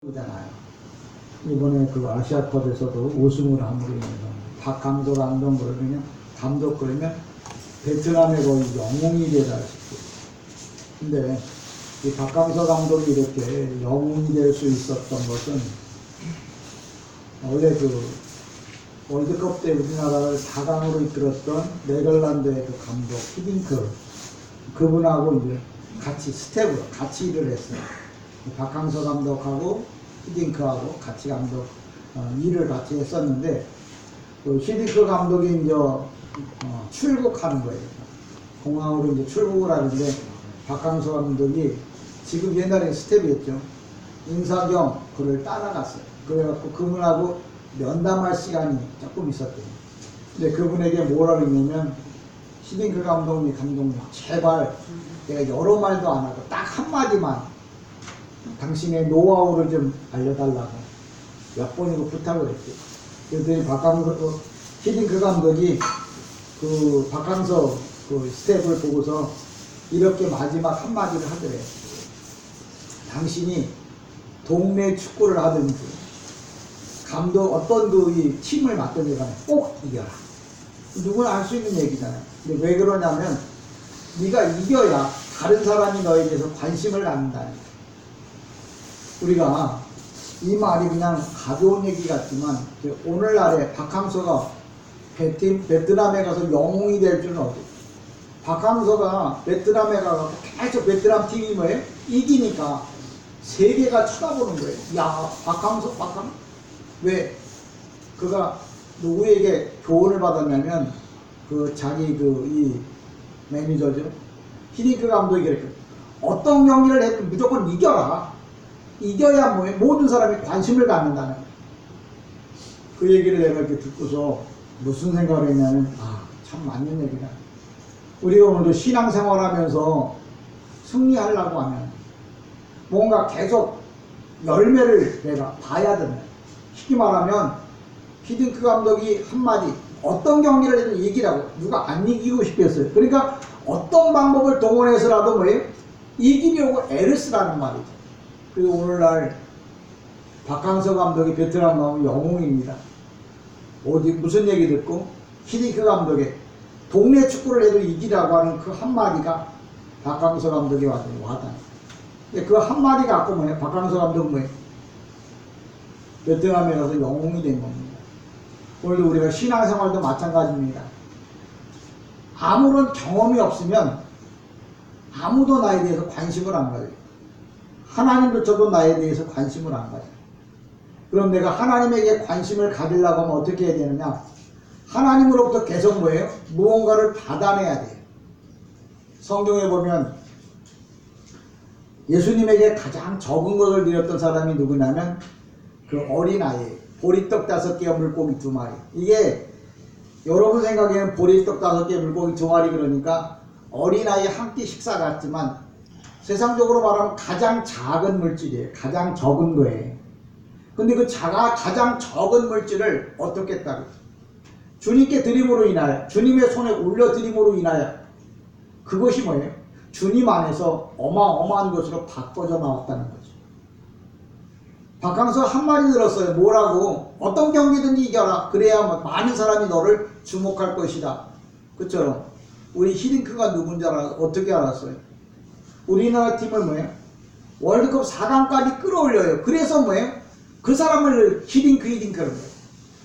그잖아요. 이번에 그 아시아컵에서도 우승을 함으로 인해서 박항서 감독 그러면 베트남의 거의 영웅이 되다시피. 근데 이 박항서 감독이 이렇게 영웅이 될 수 있었던 것은 원래 그 월드컵 때 우리나라를 4강으로 이끌었던 네덜란드의 그 감독 히딩크, 그분하고 이제 같이 스텝으로 같이 일을 했어요. 박항서 감독하고 히딩크하고 같이 일을 같이 했었는데, 그 히딩크 감독이 이제 출국하는 거예요. 공항으로 이제 출국을 하는데, 박항서 감독이 지금 옛날에 스텝이었죠. 인사경 그를 따라갔어요. 그래갖고 그분하고 면담할 시간이 조금 있었대요. 근데 그분에게 뭐라 그랬냐면, 히딩크 감독님 제발 내가 여러 말도 안 하고 딱 한마디만 당신의 노하우를 좀 알려달라고 몇 번이고 부탁을 했대요. 그랬더니 히딩크 감독이 그 박항서 그 스텝을 보고서 이렇게 마지막 한마디를 하더래요. 당신이 동네 축구를 하든지 어떤 이 팀을 맡든지 간에 꼭 이겨라. 누구나 할 수 있는 얘기잖아요. 근데 왜 그러냐면 네가 이겨야 다른 사람이 너에 대해서 관심을 갖는다는 거예요. 우리가 이 말이 그냥 가벼운 얘기 같지만 오늘날에 박항서가 베트남에 가서 영웅이 될 줄은 어디? 박항서가 베트남에 가서 계속 베트남 팀이 뭐예요? 이기니까 세계가 쳐다보는 거예요. 야, 박항서? 왜? 그가 누구에게 교훈을 받았냐면 자기 이 매니저죠. 히딩크 감독이 그랬거든요. 어떤 경기를 해도 무조건 이겨라. 이겨야 모든 사람이 관심을 갖는다는 거예요. 그 얘기를 내가 이렇게 듣고서 무슨 생각을 했냐면, 참 맞는 얘기다. 우리가 오늘도 신앙생활 하면서 승리하려고 하면 뭔가 계속 열매를 내가 봐야 된다. 쉽게 말하면 히딩크 감독이 한마디, 어떤 경기를 해도 이기라고. 누가 안 이기고 싶겠어요. 그러니까 어떤 방법을 동원해서라도 이기려고 애를 쓰라는 말이죠. 그리고 오늘날 박항서 감독이 베트남 나오면 영웅입니다. 무슨 얘기 듣고? 히딩크 감독의 동네 축구를 해도 이기라고 하는 그 한마디가 박항서 감독이 와닿아요. 근데 그 한마디 갖고 박항서 감독은 베트남에 가서 영웅이 된 겁니다. 오늘도 우리가 신앙생활도 마찬가지입니다. 아무런 경험이 없으면 아무도 나에 대해서 관심을 안 가져요. 하나님조차도 나에 대해서 관심을 안 가져요. 그럼 내가 하나님에게 관심을 가지려고 하면 어떻게 해야 되느냐? 하나님으로부터 계속 무언가를 받아내야 돼요. 성경에 보면 예수님에게 가장 적은 것을 드렸던 사람이 누구냐면 그 어린아이, 보리떡 5개와 물고기 2마리. 이게 여러분 생각에는 보리떡 5개, 물고기 2마리 그러니까 어린아이 한 끼 식사 같지만 세상적으로 말하면 가장 작은 물질이에요. 가장 적은 거예요. 근데 그 가장 적은 물질을 어떻게 했다고? 주님께 드림으로 인하여, 주님의 손에 올려드림으로 인하여 그것이 뭐예요? 주님 안에서 어마어마한 것으로 바꿔져 나왔다는 거죠. 박항서 한마디 들었어요. 뭐라고? 어떤 경기든지 이겨라. 그래야 많은 사람이 너를 주목할 것이다. 그처럼 우리 히딩크가 누군지 어떻게 알았어요? 우리나라 팀을 월드컵 4강까지 끌어올려요. 그래서 그 사람을 히딩크라는 거예요.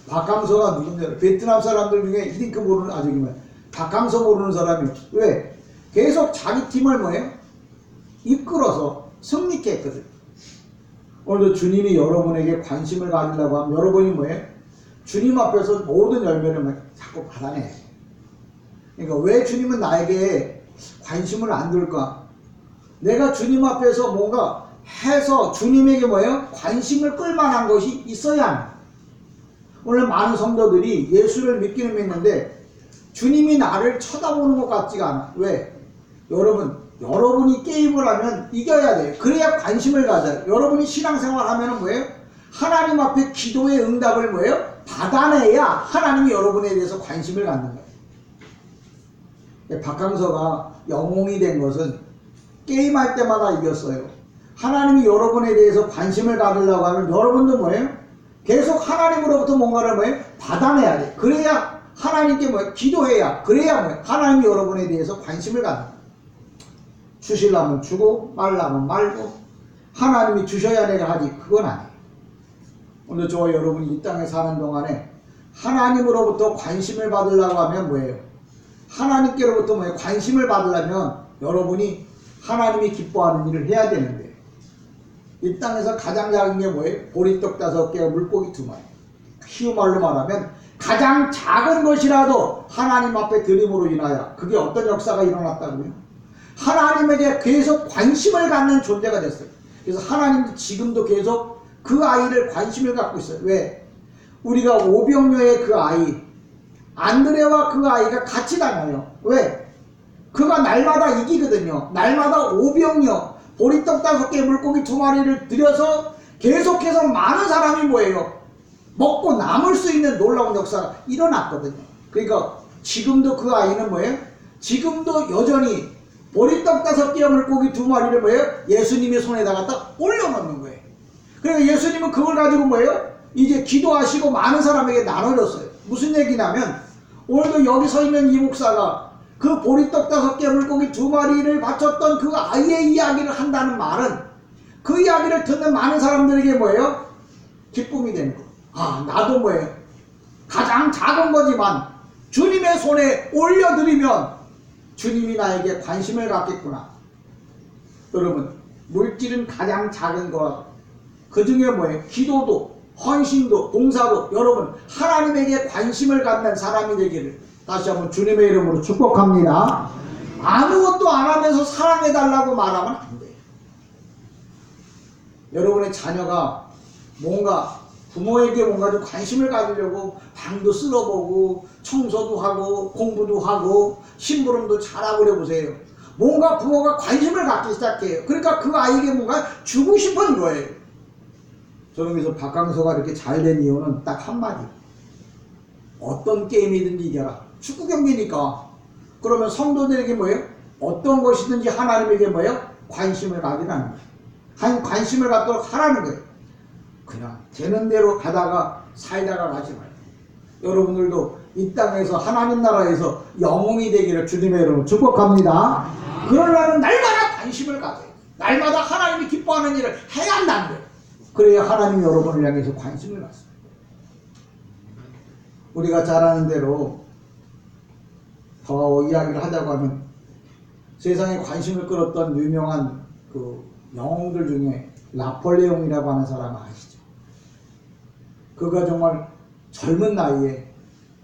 박항서가 누군지 알아요. 베트남 사람들 중에 히딩크 모르는 박항서 모르는 사람이 왜? 계속 자기 팀을 이끌어서 승리케 했거든. 오늘도 주님이 여러분에게 관심을 가지려고 하면 여러분이 주님 앞에서 모든 열매를 자꾸 받아내. 그러니까 왜 주님은 나에게 관심을 안 둘까? 내가 주님 앞에서 뭔가 해서 주님에게 관심을 끌만한 것이 있어야 합니다. 오늘 많은 성도들이 예수를 믿기는 믿는데 주님이 나를 쳐다보는 것 같지가 않아. 왜? 여러분이 게임을 하면 이겨야 돼요. 그래야 관심을 가져요. 여러분이 신앙생활 하면은 하나님 앞에 기도의 응답을 받아내야 하나님이 여러분에 대해서 관심을 갖는 거예요. 박항서가 영웅이 된 것은 게임할 때마다 이겼어요. 하나님이 여러분에 대해서 관심을 가지려고 하면 여러분도 뭐예요? 계속 하나님으로부터 뭔가를 뭐예요? 받아내야 돼. 그래야 하나님께 뭐예요? 기도해야. 그래야 뭐예요? 하나님이 여러분에 대해서 관심을 갖는 거예요. 주시려면 주고 말라면 말고 하나님이 주셔야 내가 하지. 그건 아니에요. 오늘 저와 여러분이 이 땅에 사는 동안에 하나님으로부터 관심을 받으려고 하면 뭐예요? 하나님께로부터 뭐예요? 관심을 받으려면 여러분이 하나님이 기뻐하는 일을 해야 되는데 이 땅에서 가장 작은 게 뭐예요? 보리떡 5개, 물고기 2마리. 쉬운 말로 말하면 가장 작은 것이라도 하나님 앞에 드림으로 인하여 그게 어떤 역사가 일어났다고요? 하나님에게 계속 관심을 갖는 존재가 됐어요. 그래서 하나님도 지금도 계속 그 아이를 관심을 갖고 있어요. 왜? 우리가 오병이어의 그 아이 안드레와 그 아이가 같이 다녀요. 왜? 그가 날마다 이기거든요. 날마다 오병이어 보리떡 5개 물고기 2마리를 들여서 계속해서 많은 사람이 뭐예요? 먹고 남을 수 있는 놀라운 역사가 일어났거든요. 그러니까 지금도 그 아이는 뭐예요? 지금도 여전히 보리떡 5개 물고기 2마리를 뭐예요? 예수님의 손에다가 딱 올려놓는 거예요. 그러니까 예수님은 그걸 가지고 뭐예요? 이제 기도하시고 많은 사람에게 나눠줬어요. 무슨 얘기냐면 오늘도 여기 서 있는 이 목사가 그 보리떡 5개 물고기 2마리를 바쳤던 그 아이의 이야기를 한다는 말은 그 이야기를 듣는 많은 사람들에게 뭐예요? 기쁨이 되는 거예요. 아, 나도 뭐예요? 가장 작은 거지만 주님의 손에 올려드리면 주님이 나에게 관심을 갖겠구나. 여러분, 물질은 가장 작은 것. 그 중에 뭐예요? 기도도, 헌신도, 봉사도 여러분 하나님에게 관심을 갖는 사람이 되기를 다시 한번 주님의 이름으로 축복합니다. 아무것도 안 하면서 사랑해달라고 말하면 안 돼요. 여러분의 자녀가 뭔가 부모에게 뭔가 좀 관심을 가지려고 방도 쓸어보고 청소도 하고 공부도 하고 심부름도 잘하고 그래보세요. 뭔가 부모가 관심을 갖기 시작해요. 그러니까 그 아이에게 뭔가 주고 싶은 거예요. 저는 그래서 박강서가 이렇게 잘 된 이유는 딱 한마디. 어떤 게임이든지 이겨라. 축구 경기니까. 그러면 성도들에게 뭐예요? 어떤 것이든지 하나님에게 뭐예요? 관심을 가지라는 거예요. 관심을 갖도록 하라는 거예요. 그냥 되는 대로 가다가 살다가 가지 말고. 여러분들도 이 땅에서 하나님 나라에서 영웅이 되기를 주님의 이름으로 축복합니다. 그러려면 날마다 관심을 가져요. 날마다 하나님이 기뻐하는 일을 해야 한다는 거예요. 그래야 하나님이 여러분을 향해서 관심을 갖습니다. 우리가 잘 아는 대로 더 이야기를 하자고 하면 세상에 관심을 끌었던 유명한 그 영웅들 중에 나폴레옹이라고 하는 사람 아시죠? 그가 정말 젊은 나이에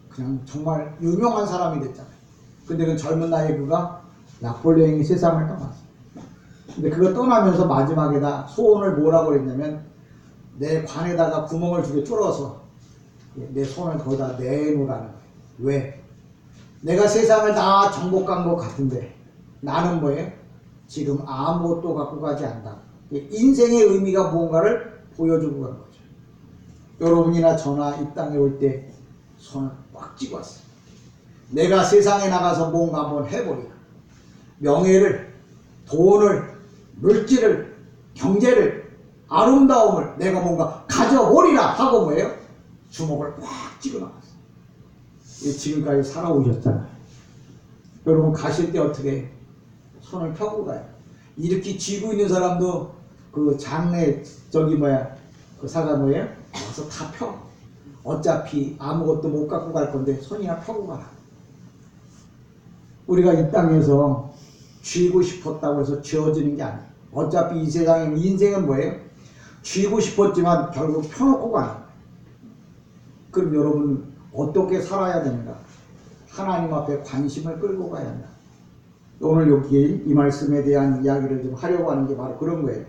그냥 정말 유명한 사람이 됐잖아요. 근데 그 젊은 나이에 그가 나폴레옹이 세상을 떠났어요. 근데 그거 떠나면서 마지막에다 소원을 뭐라고 했냐면 내 관에다가 구멍을 2개 뚫어서 내 손을 거기다 내놓으라는 거예요. 왜? 내가 세상을 다 정복한 것 같은데 나는 뭐예요? 지금 아무것도 갖고 가지 않는다. 인생의 의미가 무언가를 보여주고 간 거죠. 여러분이나 저나 이 땅에 올 때 손을 꽉 쥐고 왔어요. 내가 세상에 나가서 뭔가 한번 해보리라. 명예를, 돈을, 물질을, 경제를, 아름다움을 내가 뭔가 가져오리라 하고 뭐예요? 주먹을 꽉 쥐고 나갔어요. 지금까지 살아오셨잖아요. 여러분 가실 때 어떻게 손을 펴고 가요? 이렇게 쥐고 있는 사람도 그 장례 그 사가 뭐예요? 와서 다 펴. 어차피 아무것도 못 갖고 갈 건데 손이나 펴고 가라. 우리가 이 땅에서 쥐고 싶었다고 해서 쥐어지는 게 아니에요. 어차피 이 세상에 인생은 뭐예요? 쥐고 싶었지만 결국 펴놓고 가는 거예요. 그럼 여러분 어떻게 살아야 되는가? 하나님 앞에 관심을 끌고 가야 한다. 오늘 여기 이 말씀에 대한 이야기를 좀 하려고 하는 게 바로 그런 거예요.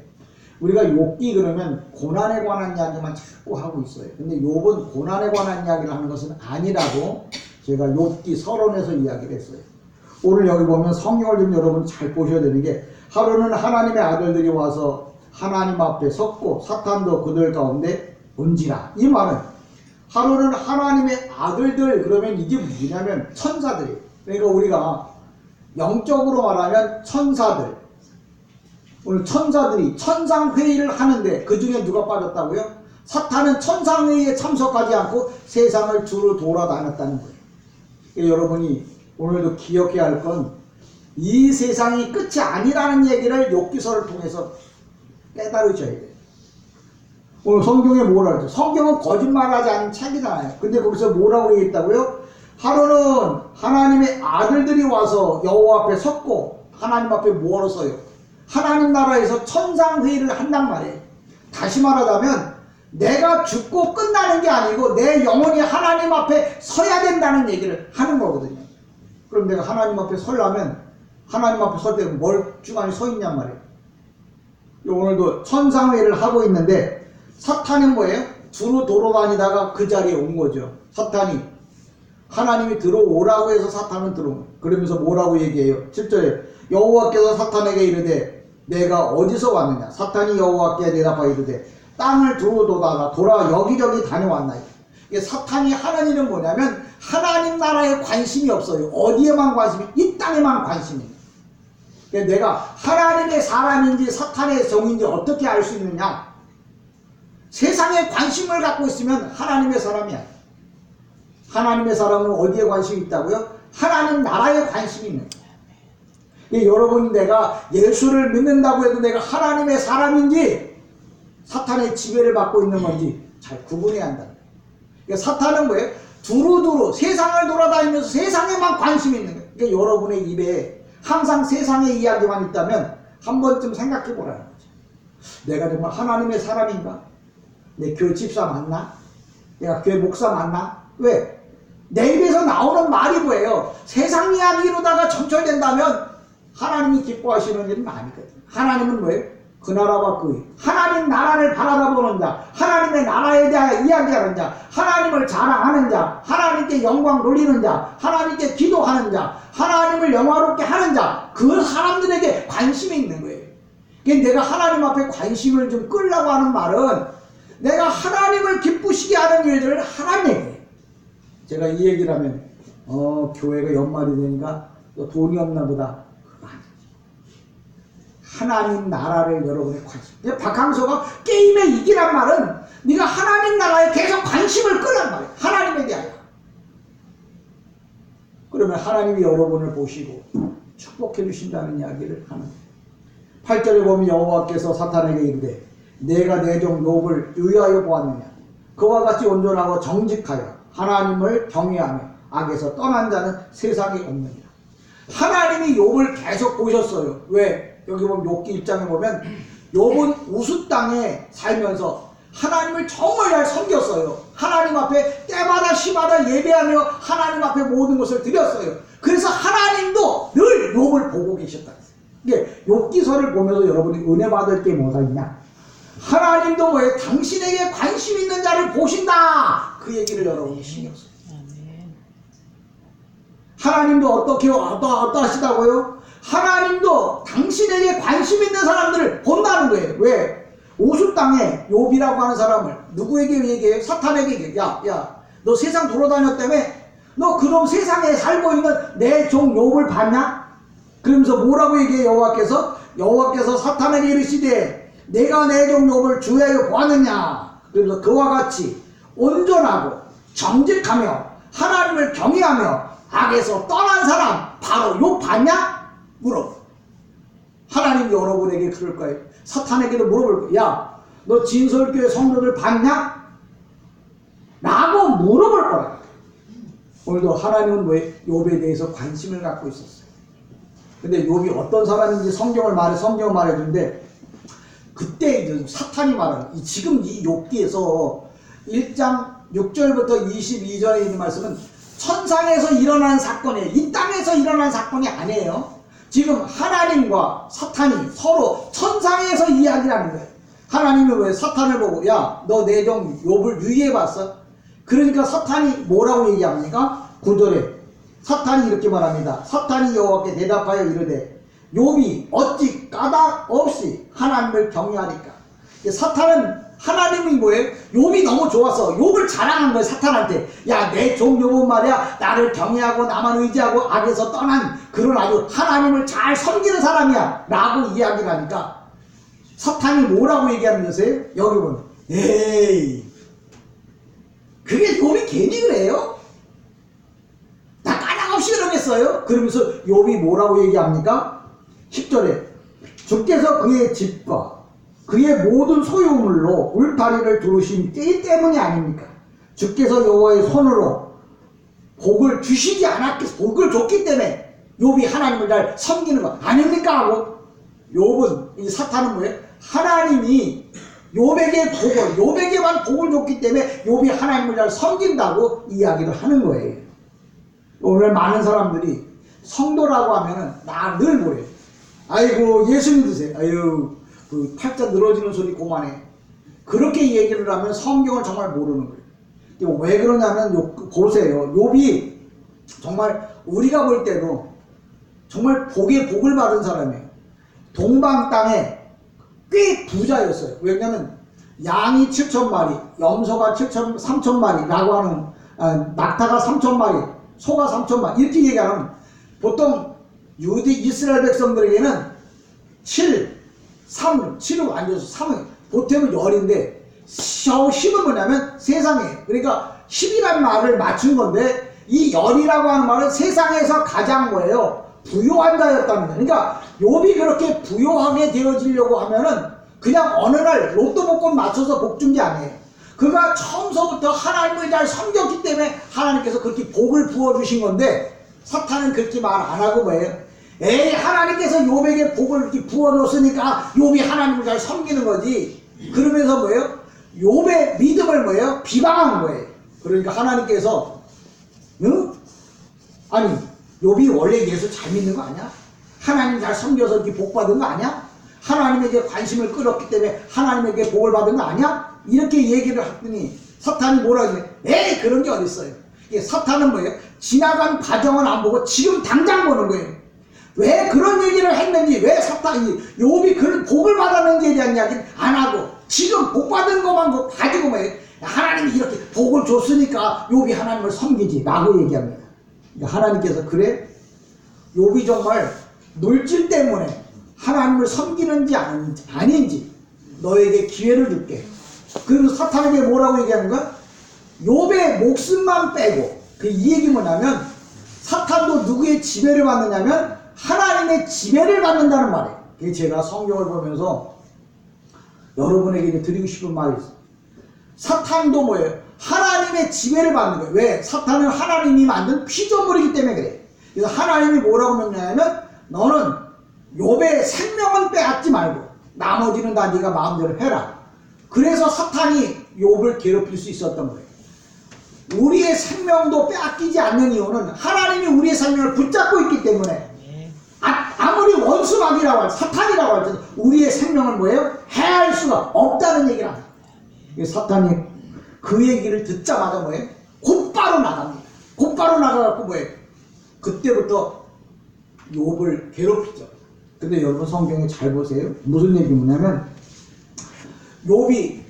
우리가 욥기 그러면 고난에 관한 이야기만 자꾸 하고 있어요. 근데 욥은 고난에 관한 이야기를 하는 것은 아니라고 제가 욥기 서론에서 이야기를 했어요. 오늘 여기 보면 성경을 좀 여러분 잘 보셔야 되는 게 하루는 하나님의 아들들이 와서 하나님 앞에 섰고 사탄도 그들 가운데 온지라. 이 말은 하루는 하나님의 아들들 그러면 이게 뭐냐면 천사들이에요. 그러니까 우리가 영적으로 말하면 천사들 오늘 천사들이 천상회의를 하는데 그 중에 누가 빠졌다고요? 사탄은 천상회의에 참석하지 않고 세상을 두루 돌아다녔다는 거예요. 여러분이 오늘도 기억해야 할 건 이 세상이 끝이 아니라는 얘기를 욥기서를 통해서 깨달으셔야 돼요. 오늘 성경에 뭐라 그러죠? 성경은 거짓말하지 않은 책이잖아요. 근데 거기서 뭐라고 얘기했다고요? 하루는 하나님의 아들들이 와서 여호와 앞에 섰고 하나님 앞에 뭐하러 서요? 하나님 나라에서 천상회의를 한단 말이에요. 다시 말하자면 내가 죽고 끝나는 게 아니고 내 영혼이 하나님 앞에 서야 된다는 얘기를 하는 거거든요. 그럼 내가 하나님 앞에 서려면 하나님 앞에 설 때 멀쩡하니 서 있냔 말이에요. 오늘도 천상회의를 하고 있는데 사탄은 뭐예요? 두루 돌아다니다가 그 자리에 온 거죠. 사탄이 하나님이 들어오라고 해서 사탄은 들어온 거예요. 그러면서 뭐라고 얘기해요? 7절에 여호와께서 사탄에게 이르되 내가 어디서 왔느냐? 사탄이 여호와께 대답하여 이르되 땅을 두루 돌아 여기저기 다녀왔나요? 사탄이 하는 일은 뭐냐면 하나님 나라에 관심이 없어요. 어디에만 관심이? 이 땅에만 관심이. 내가 하나님의 사람인지 사탄의 종인지 어떻게 알 수 있느냐? 세상에 관심을 갖고 있으면 하나님의 사람이야. 하나님의 사람은 어디에 관심이 있다고요? 하나님 나라에 관심이 있는 거예요. 여러분이 내가 예수를 믿는다고 해도 내가 하나님의 사람인지 사탄의 지배를 받고 있는 건지 잘 구분해야 한다. 그러니까 사탄은 뭐예요? 두루두루 세상을 돌아다니면서 세상에만 관심이 있는 거예요. 그러니까 여러분의 입에 항상 세상의 이야기만 있다면 한 번쯤 생각해 보라는 거죠. 내가 정말 하나님의 사람인가? 내 교회 집사 맞나? 내가 교회 목사 맞나? 왜? 내 입에서 나오는 말이 뭐예요? 세상 이야기로다가 점철된다면 하나님이 기뻐하시는 일은 아니거든요. 하나님은 뭐예요? 그 나라와 그 하나님 나라를 바라보는 자, 하나님의 나라에 대하여 이야기하는 자, 하나님을 자랑하는 자, 하나님께 영광 돌리는 자, 하나님께 기도하는 자, 하나님을 영화롭게 하는 자, 그 사람들에게 관심이 있는 거예요. 내가 하나님 앞에 관심을 좀 끌려고 하는 말은 내가 하나님을 기쁘시게 하는 일들을 하라는 얘기예요. 제가 이 얘기를 하면 교회가 연말이 되니까 또 돈이 없나 보다. 하나님 나라를 여러분의 관심. 박항서가 게임에 이기란 말은 네가 하나님 나라에 계속 관심을 끌란 말이에요. 하나님에 대하여. 그러면 하나님이 여러분을 보시고 축복해 주신다는 이야기를 하는 거예요. 8절에 보면 여호와께서 사탄에게 이르되 내가 내 종 욥을 유의하여 보았느냐? 그와 같이 온전하고 정직하여 하나님을 경외하며 악에서 떠난 자는 세상에 없느니라. 하나님이 욥을 계속 보셨어요. 왜? 여기 보면 욥기 1장에 보면 욥은 우수 땅에 살면서 하나님을 정말 잘 섬겼어요. 하나님 앞에 때마다 시마다 예배하며 하나님 앞에 모든 것을 드렸어요. 그래서 하나님도 늘 욥을 보고 계셨다. 이게 욥기서를 보면서 여러분이 은혜 받을 게 뭐가 있냐? 하나님도 왜 당신에게 관심 있는 자를 보신다. 그 얘기를 여러분이 신경 써요. 하나님도 어떠하시다고요? 하나님도 당신에게 관심 있는 사람들을 본다는 거예요. 왜? 오수 땅에 욥이라고 하는 사람을 누구에게 얘기해요? 사탄에게 얘기해요. 야, 너 세상 돌아다녔다며? 너 그럼 세상에 살고 있는 내 종 욥을 봤냐? 그러면서 뭐라고 얘기해요? 여호와께서 사탄에게 이르시되 내가 내 종 욥을 주의하여 보았느냐? 그러면서 그와 같이 온전하고 정직하며 하나님을 경외하며 악에서 떠난 사람 바로 욥 봤냐? 물어. 하나님 여러분에게 그럴 거예요. 사탄에게도 물어볼 거예요. 야, 너 진설교회 성도들 봤냐? 라고 물어볼 거야. 오늘도 하나님은 왜 욥에 대해서 관심을 갖고 있었어요. 근데 욥이 어떤 사람인지 성경을 말해주는데 그때 이제 사탄이 말하는 지금 이 욥기에서 1장 6절부터 22절에 있는 말씀은 천상에서 일어난 사건이에요. 이 땅에서 일어난 사건이 아니에요. 지금 하나님과 사탄이 서로 천상에서 이야기를 하는 거예요. 하나님이 왜 사탄을 보고 야, 너 내 종 욥을 유의해봤어? 그러니까 사탄이 뭐라고 얘기합니까? 9절에 사탄이 이렇게 말합니다. 사탄이 여호와께 대답하여 이르되 욥이 어찌 까닭 없이 하나님을 경외하니까. 사탄은 하나님이 뭐예요? 욥이 너무 좋아서 욥을 자랑한 거예요. 사탄한테. 야, 내 종 욥은 말이야 나를 경외하고 나만 의지하고 악에서 떠난 그런 아주 하나님을 잘 섬기는 사람이야 라고 이야기를 하니까 사탄이 뭐라고 얘기하는 것이에요? 여기 보면 에이 그게 욥이 괜히 그래요? 나 까닭없이 그러겠어요? 그러면서 욥이 뭐라고 얘기합니까? 10절에 주께서 그의 집과 그의 모든 소유물로 울타리를 두르신 때 때문이 아닙니까? 주께서 여호와의 손으로 복을 주시지 않았겠어. 복을 줬기 때문에 욥이 하나님을 잘 섬기는 거 아닙니까? 하고 욥은 이 사탄은 뭐예요? 하나님이 욥에게만 복을 줬기 때문에 욥이 하나님을 잘 섬긴다고 이야기를 하는 거예요. 오늘 많은 사람들이 성도라고 하면은 나 늘 뭐예요? 아이고 예수 믿으세요. 아유 그 팔자 늘어지는 소리 그만해. 그렇게 얘기를 하면 성경을 정말 모르는 거예요. 왜 그러냐면 보세요. 욥이 정말 우리가 볼 때도 정말 복에 복을 받은 사람이에요. 동방 땅에 꽤 부자였어요. 왜냐면 양이 7,000마리, 염소가 3,000마리라고 하는 낙타가 3,000마리, 소가 3,000마리 이렇게 얘기하면 보통 이스라엘 백성들에게는 7은 완전히 3은 보태면 열인데 10은 뭐냐면 세상에 그러니까 10이라는 말을 맞춘 건데 이 열이라고 하는 말은 세상에서 가장 뭐예요? 부요한 자였답니다. 그러니까 욥이 그렇게 부요하게 되어지려고 하면은 그냥 어느 날 로또 복권 맞춰서 복 준 게 아니에요. 그가 처음서부터 하나님을 잘 섬겼기 때문에 하나님께서 그렇게 복을 부어주신 건데 사탄은 그렇게 말 안 하고 뭐예요? 에이 하나님께서 욥에게 복을 이렇게 부어줬으니까 욥이 하나님을 잘 섬기는 거지. 그러면서 뭐예요? 욥의 믿음을 뭐예요? 비방한 거예요. 그러니까 하나님께서 응? 아니 욥이 원래 예수 잘 믿는 거 아니야? 하나님 잘 섬겨서 이렇게 복 받은 거 아니야? 하나님에게 관심을 끌었기 때문에 하나님에게 복을 받은 거 아니야? 이렇게 얘기를 했더니 사탄이 뭐라 그래? 에이 그런 게 어딨어요. 사탄은 뭐예요? 지나간 과정은 안 보고 지금 당장 보는 거예요. 왜 그런 얘기를 했는지, 왜 사탄이 욥이 그런 복을 받았는지에 대한 이야기는 안 하고 지금 복 받은 것만 가지고 뭐예요? 하나님이 이렇게 복을 줬으니까 욥이 하나님을 섬기지 라고 얘기합니다. 하나님께서 그래? 욥이 정말 물질 때문에 하나님을 섬기는지 아닌지 너에게 기회를 줄게. 그리고 사탄에게 뭐라고 얘기하는 거야? 욥의 목숨만 빼고 이 얘기 뭐냐면 사탄도 누구의 지배를 받느냐면 하나님의 지배를 받는다는 말이에요. 그게 제가 성경을 보면서 여러분에게 드리고 싶은 말이 있어요. 사탄도 뭐예요? 하나님의 지배를 받는 거예요. 왜? 사탄은 하나님이 만든 피조물이기 때문에 그래. 그래서 하나님이 뭐라고 명령하냐면 너는 욥의 생명은 빼앗지 말고 나머지는 다 네가 마음대로 해라. 그래서 사탄이 욥을 괴롭힐 수 있었던 거예요. 우리의 생명도 빼앗기지 않는 이유는 하나님이 우리의 생명을 붙잡고 있기 때문에 아무리 원수막이라고 사탄이라고 할지도 우리의 생명을 뭐예요? 해할 수가 없다는 얘기를 합니다. 사탄이 그 얘기를 듣자마자 뭐예요? 곧바로 나갑니다. 곧바로 나가갖고 뭐예요? 그때부터 욥을 괴롭히죠. 근데 여러분 성경에 잘 보세요. 무슨 얘기냐면 욥은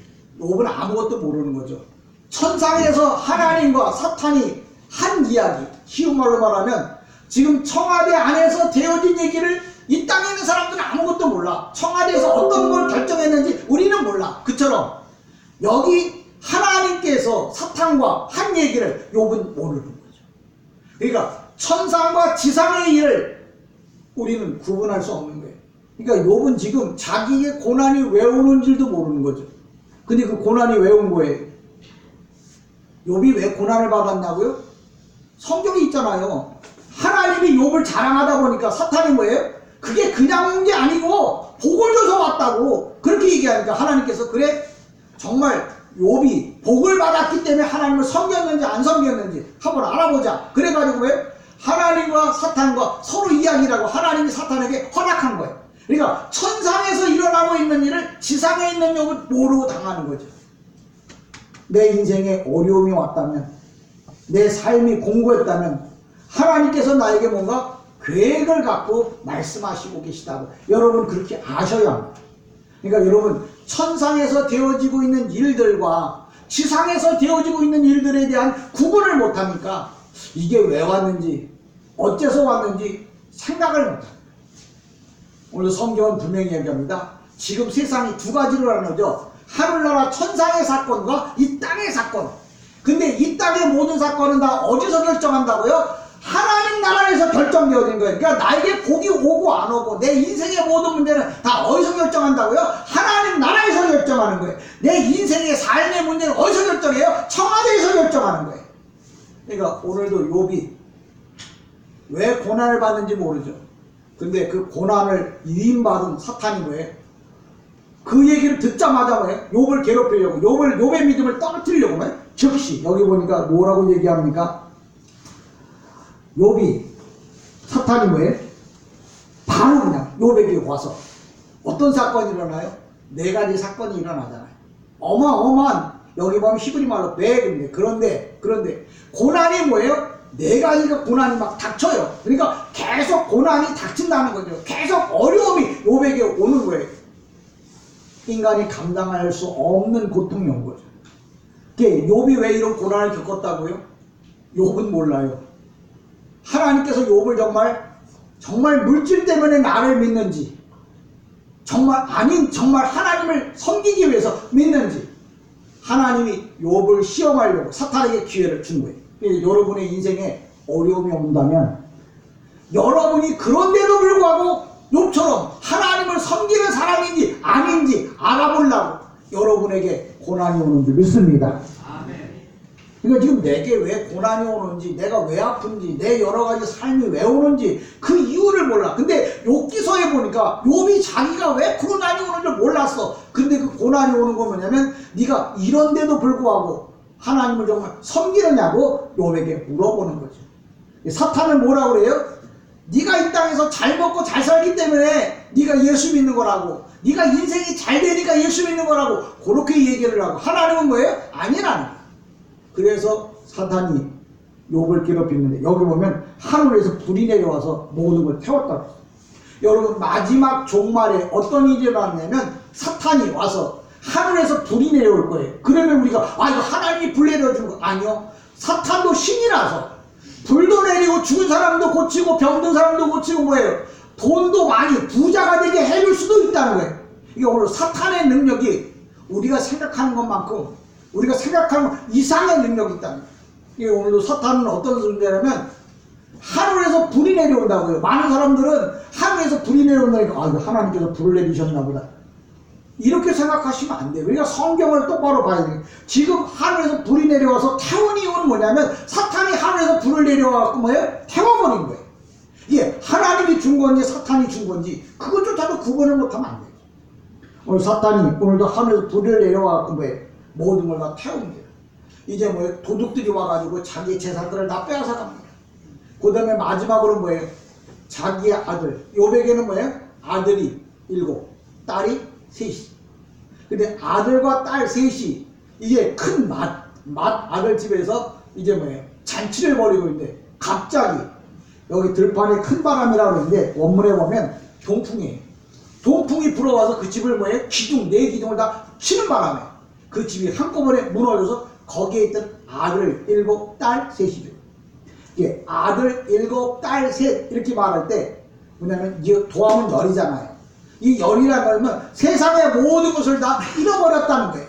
아무것도 모르는 거죠. 천상에서 하나님과 사탄이 한 이야기, 쉬운 말로 말하면 지금 청와대 안에서 되어진 얘기를 이 땅에 있는 사람들은 아무것도 몰라. 청와대에서 어떤 걸 결정했는지 우리는 몰라. 그처럼 여기 하나님께서 사탄과 한 얘기를 욥은 모르는 거죠. 그러니까 천상과 지상의 일을 우리는 구분할 수 없는 거예요. 그러니까 욥은 지금 자기의 고난이 왜 오는 줄도 모르는 거죠. 근데 그 고난이 왜 온 거예요? 욥이 왜 고난을 받았냐고요? 성경이 있잖아요. 하나님이 욥을 자랑하다 보니까 사탄이 뭐예요? 그게 그냥 온 게 아니고 복을 줘서 왔다고 그렇게 얘기하니까 하나님께서 그래? 정말 욥이 복을 받았기 때문에 하나님을 섬겼는지 안 섬겼는지 한번 알아보자. 그래가지고 왜? 하나님과 사탄과 서로 이야기라고 하나님이 사탄에게 허락한 거예요. 그러니까 천상에서 일어나고 있는 일을 지상에 있는 욥은 모르고 당하는 거죠. 내 인생에 어려움이 왔다면, 내 삶이 공고했다면 하나님께서 나에게 뭔가 계획을 갖고 말씀하시고 계시다고 여러분 그렇게 아셔야 합니다. 그러니까 여러분 천상에서 되어지고 있는 일들과 지상에서 되어지고 있는 일들에 대한 구분을 못하니까 이게 왜 왔는지 어째서 왔는지 생각을 못합니다. 오늘 성경은 분명히 얘기합니다. 지금 세상이 두 가지로 나누죠. 하늘나라 천상의 사건과 이 땅의 사건. 근데 이 땅의 모든 사건은 다 어디서 결정한다고요? 하나님 나라에서 결정되어진 거예요. 그러니까 나에게 복이 오고 안 오고 내 인생의 모든 문제는 다 어디서 결정한다고요? 하나님 나라에서 결정하는 거예요. 내 인생의 삶의 문제는 어디서 결정해요? 청와대에서 결정하는 거예요. 그러니까 오늘도 욥이 왜 고난을 받는지 모르죠. 근데 그 고난을 위임받은 사탄이 뭐예요? 그 얘기를 듣자마자 뭐예요? 욥을 괴롭히려고, 욥의 믿음을 떨어뜨리려고 뭐예요? 즉시 여기 보니까 뭐라고 얘기합니까? 욥이 사탄이 뭐예요? 바로 그냥 욥에게 와서 어떤 사건이 일어나요? 네 가지 사건이 일어나잖아요. 어마어마한, 여기 보면 히브리 말로 배근데, 그런데 고난이 뭐예요? 네 가지가 고난이 막 닥쳐요. 그러니까 계속 고난이 닥친다는 거죠. 계속 어려움이 욥에게 오는 거예요. 인간이 감당할 수 없는 고통이 온 거죠. 욥이 왜 이런 고난을 겪었다고요? 욥은 몰라요. 하나님께서 욥을 정말 물질 때문에 나를 믿는지, 정말 하나님을 섬기기 위해서 믿는지, 하나님이 욥을 시험하려고 사탄에게 기회를 준 거예요. 여러분의 인생에 어려움이 온다면 여러분이 그런데도 불구하고 욥처럼 하나님을 섬기는 사람인지 아닌지 알아보려고 여러분에게 고난이 오는 줄 믿습니다. 그러니까 지금 내게 왜 고난이 오는지, 내가 왜 아픈지, 내 여러 가지 삶이 왜 오는지 그 이유를 몰라. 근데 욥기서에 보니까 욥이 자기가 왜 고난이 오는 줄 몰랐어. 근데 그 고난이 오는 건 뭐냐면 네가 이런데도 불구하고 하나님을 정말 섬기느냐고 욥에게 물어보는 거죠. 사탄은 뭐라고 그래요? 네가 이 땅에서 잘 먹고 잘 살기 때문에 네가 예수 믿는 거라고, 네가 인생이 잘 되니까 예수 믿는 거라고 그렇게 얘기를 하고, 하나님은 뭐예요? 아니라는 거예요. 그래서 사탄이 욥을 괴롭히는데 여기 보면 하늘에서 불이 내려와서 모든 걸 태웠다고 했어요. 여러분, 마지막 종말에 어떤 일이 일어났냐면 사탄이 와서 하늘에서 불이 내려올 거예요. 그러면 우리가 이거 하나님이 불 내려준 거 아니요. 사탄도 신이라서 불도 내리고 죽은 사람도 고치고 병든 사람도 고치고 뭐예요? 돈도 많이 부자가 되게 해줄 수도 있다는 거예요. 이게 오늘 사탄의 능력이 우리가 생각하는 것만큼, 우리가 생각하는 이상의 능력이 있다는 거예요. 이게 오늘도 사탄은 어떤 존재냐면 하늘에서 불이 내려온다고요. 많은 사람들은 하늘에서 불이 내려온다니까 이거 하나님께서 불을 내리셨나 보다, 이렇게 생각하시면 안 돼요. 우리가 성경을 똑바로 봐야 돼요. 지금 하늘에서 불이 내려와서 태운 이유는 뭐냐면 사탄이 하늘에서 불을 내려와서 뭐예요? 태워버린 거예요. 이게 하나님이 준 건지 사탄이 준 건지 그것조차도 구분을 못하면 안 돼요. 오늘 사탄이 오늘도 하늘에서 불을 내려와서 뭐예요? 모든 걸 다 태운 거예요. 이제 뭐예요? 도둑들이 와가지고 자기 재산들을 다 빼앗아 갑니다. 그 다음에 마지막으로 뭐예요? 자기의 아들, 욥에게는 뭐예요? 아들이 7, 딸이 3이. 근데 아들과 딸 셋이 이게 큰 맛 아들 집에서 이제 뭐예요? 잔치를 벌이고 있는데 갑자기 여기 들판에 큰 바람이라고 그러는데 원문에 보면 동풍이에요. 동풍이 불어와서 그 집을 뭐예요? 기둥, 4기둥을 다 치는 바람에 그 집이 한꺼번에 무너져서 거기에 있던 아들 7, 딸 3이죠. 이게 아들 7, 딸 3 이렇게 말할 때 뭐냐면 이게 도함은 열이잖아요. 이 열이라는 건 세상의 모든 것을 다 잃어버렸다는 거예요.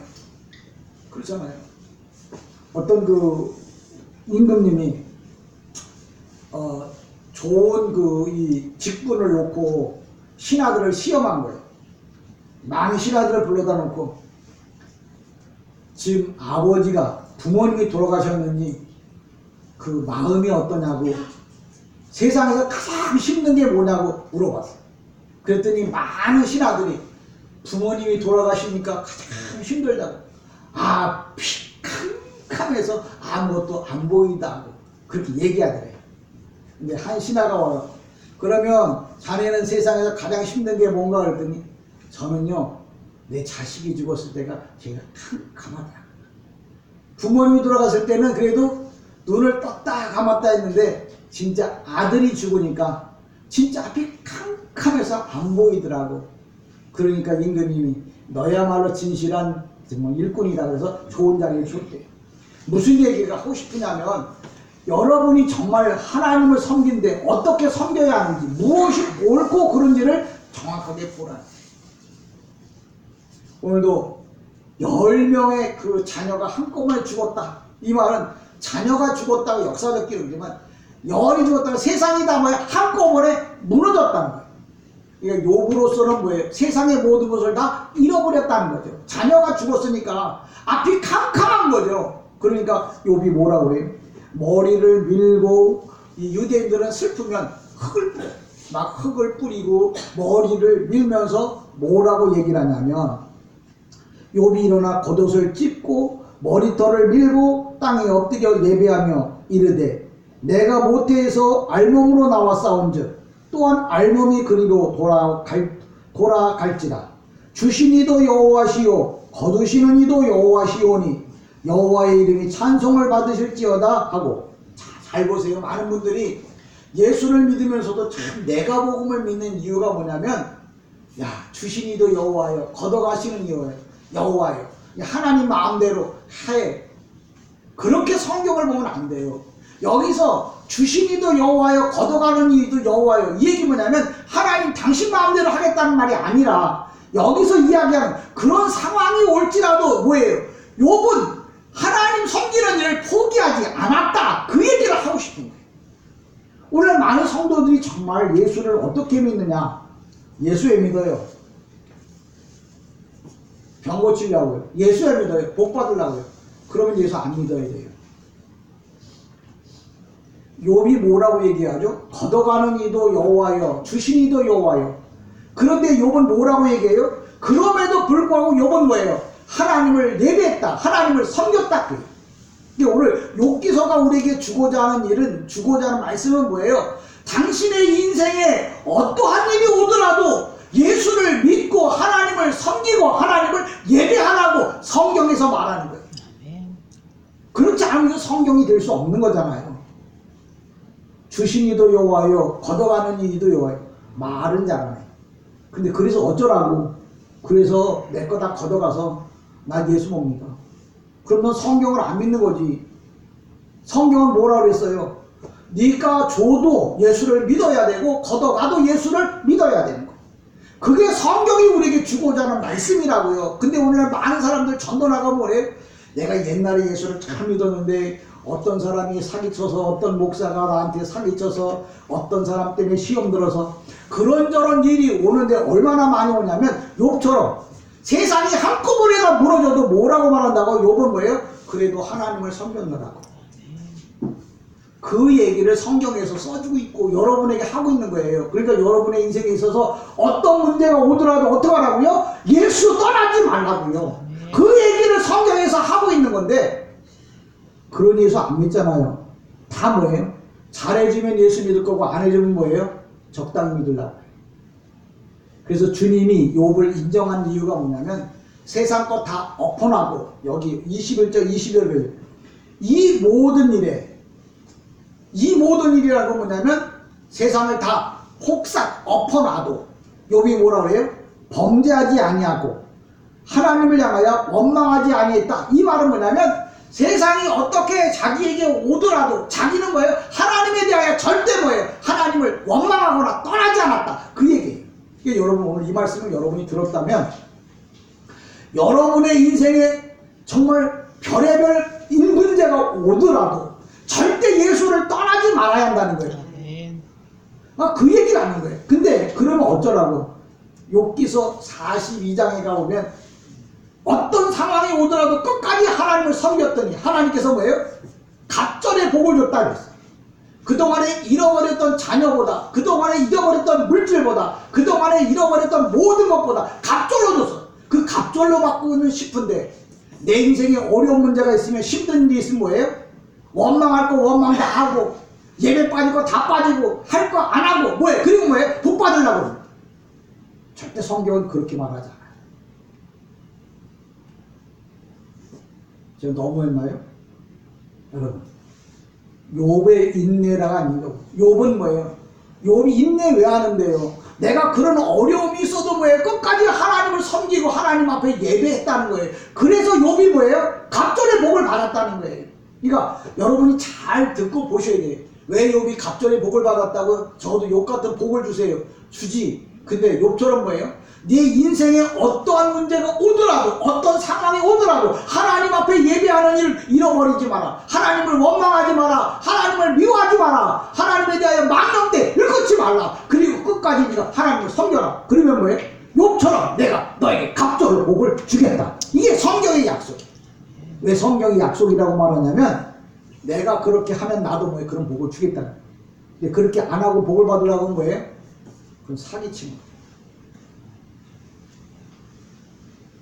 그렇잖아요. 어떤 그 임금님이 좋은 이 직분을 놓고 신하들을 시험한 거예요. 많은 신하들을 불러다 놓고 지금 아버지가, 부모님이 돌아가셨는지 그 마음이 어떠냐고, 세상에서 가장 힘든 게 뭐냐고 물어봤어요. 그랬더니 많은 신하들이 부모님이 돌아가시니까 가장 힘들다고, 피 캄캄해서 아무것도 안 보인다고 그렇게 얘기하더래요. 근데 한 신하가 와요. 그러면 자네는 세상에서 가장 힘든 게 뭔가 그랬더니 저는요, 내 자식이 죽었을 때가 제가 캄캄하다. 부모님이 돌아갔을 때는 그래도 눈을 떴다 감았다 했는데 진짜 아들이 죽으니까 진짜 앞이 캄캄해서 안 보이더라고. 그러니까 임금님이 너야말로 진실한 일꾼이다 그래서 좋은 자리를 줬대요. 무슨 얘기가 하고 싶으냐면 여러분이 정말 하나님을 섬기는데 어떻게 섬겨야 하는지, 무엇이 옳고 그른지를 정확하게 보라. 오늘도 10명의 그 자녀가 한꺼번에 죽었다. 이 말은 자녀가 죽었다고 역사적 기록이지만 열이 죽었다고 세상이 다 뭐야? 한꺼번에 무너졌다는 거예요. 그러니까 욥으로서는 뭐예요? 세상의 모든 것을 다 잃어버렸다는 거죠. 자녀가 죽었으니까 앞이 캄캄한 거죠. 그러니까 욥이 뭐라고 해요? 머리를 밀고, 이 유대인들은 슬프면 흙을 뿌리고 머리를 밀면서 뭐라고 얘기를 하냐면, 욥이 일어나 겉옷을 찢고 머리털을 밀고 땅에 엎드려 예배하며 이르되 내가 모태에서 알몸으로 나와 싸운즉 또한 알몸이 그리로 돌아갈지라. 주신 이도 여호와시요 거두시는 이도 여호와시오니 여호와의 이름이 찬송을 받으실지어다 하고. 잘 보세요. 많은 분들이 예수를 믿으면서도 참 내가 복음을 믿는 이유가 뭐냐면, 야, 주신 이도 여호와요 걷어가시는 여호와요 하나님 마음대로 해. 그렇게 성경을 보면 안 돼요. 여기서 주신 이도 여호와요 걷어가는 이도 여호와요, 이 얘기 뭐냐면 하나님 당신 마음대로 하겠다는 말이 아니라, 여기서 이야기하는 그런 상황이 올지라도 뭐예요? 욥은 하나님 섬기는 일을 포기하지 않았다, 그 얘기를 하고 싶은 거예요. 오늘 많은 성도들이 정말 예수를 어떻게 믿느냐? 예수에 믿어요. 병 고치려고요. 예수에 믿어요. 복 받으려고요. 그러면 예수 안 믿어야 돼요. 욥이 뭐라고 얘기하죠? 걷어가는 이도 여호와여 주신 이도 여호와여. 그런데 욥은 뭐라고 얘기해요? 그럼에도 불구하고 욥은 뭐예요? 하나님을 예배했다, 하나님을 섬겼다. 근데 오늘 욥기서가 우리에게 주고자 하는 일은, 주고자 하는 말씀은 뭐예요? 당신의 인생에 어떠한 일이 오더라도 예수를 믿고 하나님을 섬기고 하나님을 예배하라고 성경에서 말하는 거예요. 그렇지 않으면 성경이 될 수 없는 거잖아요. 주신 이도 여호와요 걷어가는 이도 여호와요. 말은 잘하네. 근데 그래서 어쩌라고? 그래서 내 거 다 걷어가서 나 예수 못 믿어. 그럼 넌 성경을 안 믿는 거지. 성경은 뭐라고 했어요? 네가 줘도 예수를 믿어야 되고 걷어가도 예수를 믿어야 되는 거예요. 그게 성경이 우리에게 주고자 하는 말씀이라고요. 근데 오늘날 많은 사람들 전도나가면 뭐래요? 내가 옛날에 예수를 잘 믿었는데 어떤 사람이 사기쳐서, 어떤 목사가 나한테 사기쳐서, 어떤 사람 때문에 시험 들어서 그런저런 일이 오는데 얼마나 많이 오냐면, 욥처럼 세상이 한꺼번에 다 무너져도 뭐라고 말한다고? 욥은 뭐예요? 그래도 하나님을 섬겼느라고. 그 얘기를 성경에서 써주고 있고 여러분에게 하고 있는 거예요. 그러니까 여러분의 인생에 있어서 어떤 문제가 오더라도 어떻게 하라고요? 예수 떠나지 말라고요. 그 얘기를 성경에서 하고 있는 건데, 그런 예수 안 믿잖아요. 다 뭐예요? 잘해주면 예수 믿을 거고 안 해주면 뭐예요? 적당히 믿으려고. 그래서 주님이 욥을 인정한 이유가 뭐냐면, 세상 거 다 엎어놔도, 여기 21절 21절 이 모든 일이라고 뭐냐면 세상을 다 폭삭 엎어놔도 욥이 뭐라고 해요? 범죄하지 아니하고 하나님을 향하여 원망하지 아니했다. 이 말은 뭐냐면 세상이 어떻게 자기에게 오더라도 자기는 뭐예요? 하나님에 대하여 절대 뭐예요? 하나님을 원망하거나 떠나지 않았다, 그 얘기예요. 그러니까 여러분, 오늘 이 말씀을 여러분이 들었다면 여러분의 인생에 정말 별의별 문제가 오더라도 절대 예수를 떠나지 말아야 한다는 거예요. 그 얘기를 하는 거예요. 근데 그러면 어쩌라고? 욥기서 42장에 가보면 어떤 상황이 오더라도 끝까지 하나님을 섬겼더니 하나님께서 뭐예요? 갑절의 복을 줬다 그랬어요. 그동안에 잃어버렸던 자녀보다, 그동안에 잃어버렸던 물질보다, 그동안에 잃어버렸던 모든 것보다 갑절로 줬어. 그 갑절로 받고는 싶은데 내 인생에 어려운 문제가 있으면, 힘든 일이 있으면 뭐예요? 원망할 거 원망 다 하고, 예배 빠질 거 다 빠지고, 할 거 안 하고, 뭐예요? 그리고 뭐예요? 복 받으려고. 절대 성경은 그렇게 말하지 않아요. 제가 너무했나요? 여러분, 욥의 인내라가 아니고, 욥은 뭐예요? 욥이 인내 왜 하는데요? 내가 그런 어려움이 있어도 뭐예요? 끝까지 하나님을 섬기고 하나님 앞에 예배했다는 거예요. 그래서 욥이 뭐예요? 갑절의 복을 받았다는 거예요. 그러니까 여러분이 잘 듣고 보셔야 돼요. 왜 욥이 갑절의 복을 받았다고? 저도 욥 같은 복을 주세요. 주지. 근데 욥처럼 뭐예요? 네 인생에 어떠한 문제가 오더라도 어떤 상황이 오더라도 하나님 앞에 예배하는 일을 잃어버리지 마라. 하나님을 원망하지 마라. 하나님을 미워하지 마라. 하나님에 대하여 망령되 일컫지 말라. 그리고 끝까지 네가 하나님을 섬겨라. 그러면 뭐예요? 욥처럼 내가 너에게 갑절을 복을 주겠다. 이게 성경의 약속. 왜 성경이 약속이라고 말하냐면 내가 그렇게 하면 나도 뭐예요? 그런 복을 주겠다. 근데 그렇게 안 하고 복을 받으려고 하는 거예요? 그건 사기치는 거예요.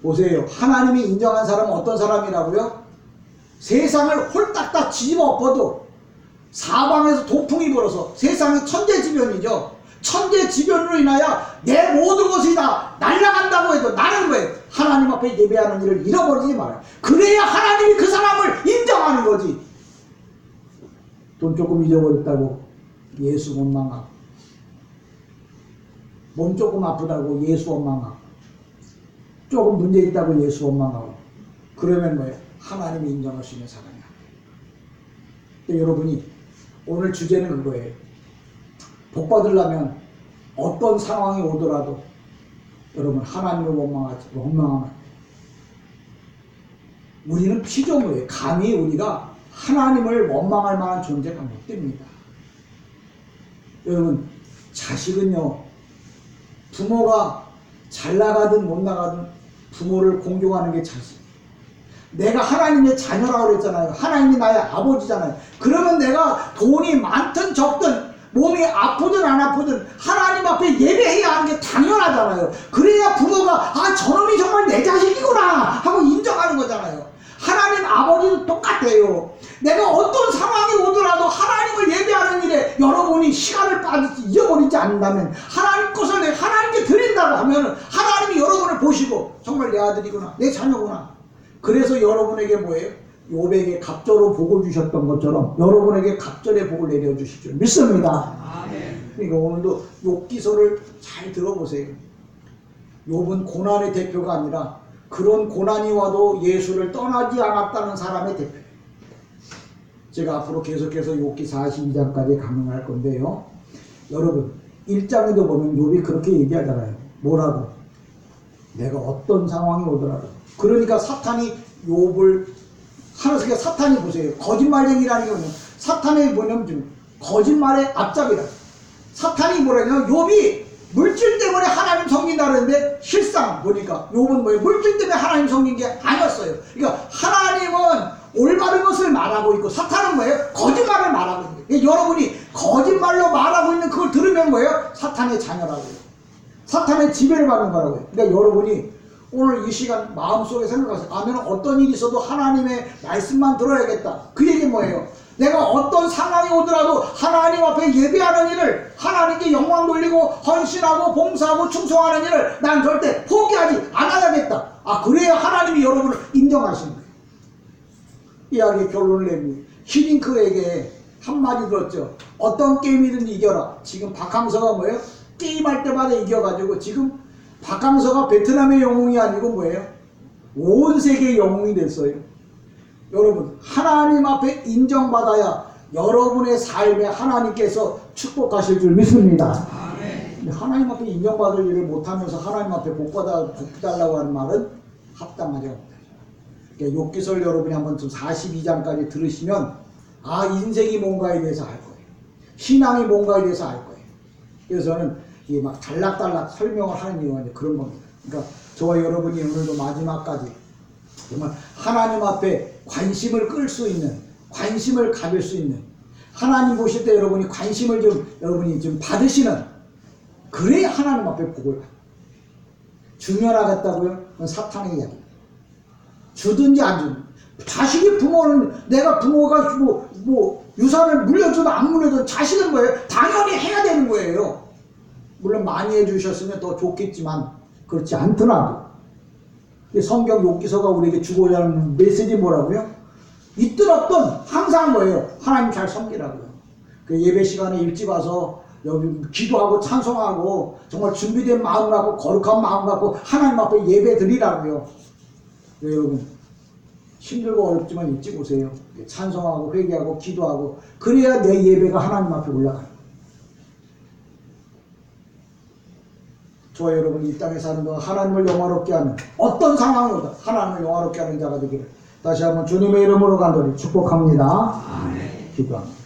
보세요. 하나님이 인정한 사람은 어떤 사람이라고요? 세상을 홀딱딱 뒤집어 엎어도 사방에서 도풍이 불어서 세상이 천재지변이죠. 천재지변으로 인하여 내 모든 것이 다 날아간다고 해도 나는 왜 하나님 앞에 예배하는 일을 잃어버리지 말아요. 그래야 하나님이 그 사람을 인정하는 거지. 돈 조금 잊어버렸다고 예수 원망하고, 몸 조금 아프다고 예수 원망하고, 조금 문제 있다고 예수 원망하고, 그러면 뭐예요? 하나님이 인정할 수 있는 사람이야. 근데 여러분이 오늘 주제는 그거예요. 복 받으려면 어떤 상황이 오더라도 여러분 하나님을 원망하면 우리는 피조물이에요. 감히 우리가 하나님을 원망할 만한 존재가 못 됩니다. 여러분 자식은요, 부모가 잘 나가든 못 나가든 부모를 공경하는 게 자식. 내가 하나님의 자녀라고 그랬잖아요. 하나님이 나의 아버지잖아요. 그러면 내가 돈이 많든 적든 몸이 아프든 안 아프든 하나님 앞에 예배해야 하는 게 당연하잖아요. 그래야 부모가 아 저놈이 정말 내 자식이구나 하고 인정하는 거잖아요. 하나님 아버지도 똑같아요. 내가 어떤 상황이 오더라도 하나님을 예배하는 일에 여러분이 시간을 잊어버리지 않는다면, 하나님 것을 내가 하나님께 드린다고 하면 하나님이 여러분을 보시고 정말 내 아들이구나, 내 자녀구나. 그래서 여러분에게 뭐예요? 욥에게 갑절로 복을 주셨던 것처럼 여러분에게 갑절의 복을 내려주실 줄 믿습니다. 아멘. 그러니까 오늘도 욥기서를 잘 들어보세요. 욥은 고난의 대표가 아니라 그런 고난이 와도 예수를 떠나지 않았다는 사람의 대표예요. 제가 앞으로 계속해서 욥기 42장까지 강론할 건데요. 여러분 1장에도 보면 욥이 그렇게 얘기하잖아요. 뭐라고? 내가 어떤 상황이 오더라도. 그러니까 사탄이 욥을 하나씩 사탄이 보세요. 거짓말쟁이라는 게 뭐냐면 사탄의 뭐냐면 좀 거짓말의 앞잡이라. 사탄이 뭐라냐면 욥이 물질 때문에 하나님 섬긴다는데 실상 보니까 욥은 뭐예요? 물질 때문에 하나님 섬긴 게 아니었어요. 그러니까 하나님은 올바른 것을 말하고 있고 사탄은 뭐예요? 거짓말을 말하고 있는 거예요. 여러분이 거짓말로 말하고 있는 그걸 들으면 뭐예요? 사탄의 자녀라고요. 사탄의 지배를 받는 거라고요. 그러니까 여러분이 오늘 이 시간 마음속에 생각하세요. 아멘. 어떤 일이 있어도 하나님의 말씀만 들어야겠다. 그 얘기 뭐예요? 내가 어떤 상황이 오더라도 하나님 앞에 예배하는 일을, 하나님께 영광 돌리고 헌신하고 봉사하고 충성하는 일을 난 절대 포기하지 않아야겠다. 아, 그래야 하나님이 여러분을 인정하시는 거예요. 이야기의 결론을 냅니다. 히딩크에게 한마디 들었죠. 어떤 게임이든지 이겨라. 지금 박항서가 뭐예요? 게임할 때마다 이겨가지고 지금 박항서가 베트남의 영웅이 아니고 뭐예요? 온 세계의 영웅이 됐어요. 여러분 하나님 앞에 인정받아야 여러분의 삶에 하나님께서 축복하실 줄 믿습니다. 아멘. 하나님 앞에 인정받을 일을 못하면서 하나님 앞에 복 달라고 하는 말은 합당하지 않다. 그러니까 욥기서를 여러분이 한번 좀 42장까지 들으시면 아 인생이 뭔가에 대해서 알 거예요. 신앙이 뭔가에 대해서 알 거예요. 그래서 저는 이게 막 달락달락 설명을 하는 이유가 이제 그런 겁니다. 그러니까 저와 여러분이 오늘도 마지막까지 정말 하나님 앞에 관심을 끌 수 있는, 관심을 가질 수 있는, 하나님 보실 때 여러분이 관심을 여러분이 좀 받으시는, 그래야 하나님 앞에 복을 받아요. 주면 하겠다고요? 그건 사탄의 이야기입니다. 주든지 안 주든. 자식이 부모는, 내가 부모가 뭐 유산을 물려줘도 안 물려줘도 자식은 뭐예요? 당연히 해야 되는 거예요. 물론 많이 해주셨으면 더 좋겠지만 그렇지 않더라도 성경 욥기서가 우리에게 주고자 하는 메시지 뭐라고요? 있든 없든 항상 뭐예요? 하나님 잘 섬기라고요. 그 예배 시간에 일찍 와서 여기 기도하고 찬송하고 정말 준비된 마음 갖고 거룩한 마음 갖고 하나님 앞에 예배 드리라고요. 여러분 힘들고 어렵지만 일찍 오세요. 찬송하고 회개하고 기도하고 그래야 내 예배가 하나님 앞에 올라가요. 저와 여러분이 이 땅에 사는 동안 하나님을 영화롭게 하는 어떤 상황이든 하나님을 영화롭게 하는 자가 되기를 다시 한번 주님의 이름으로 간절히 축복합니다. 기도합니다.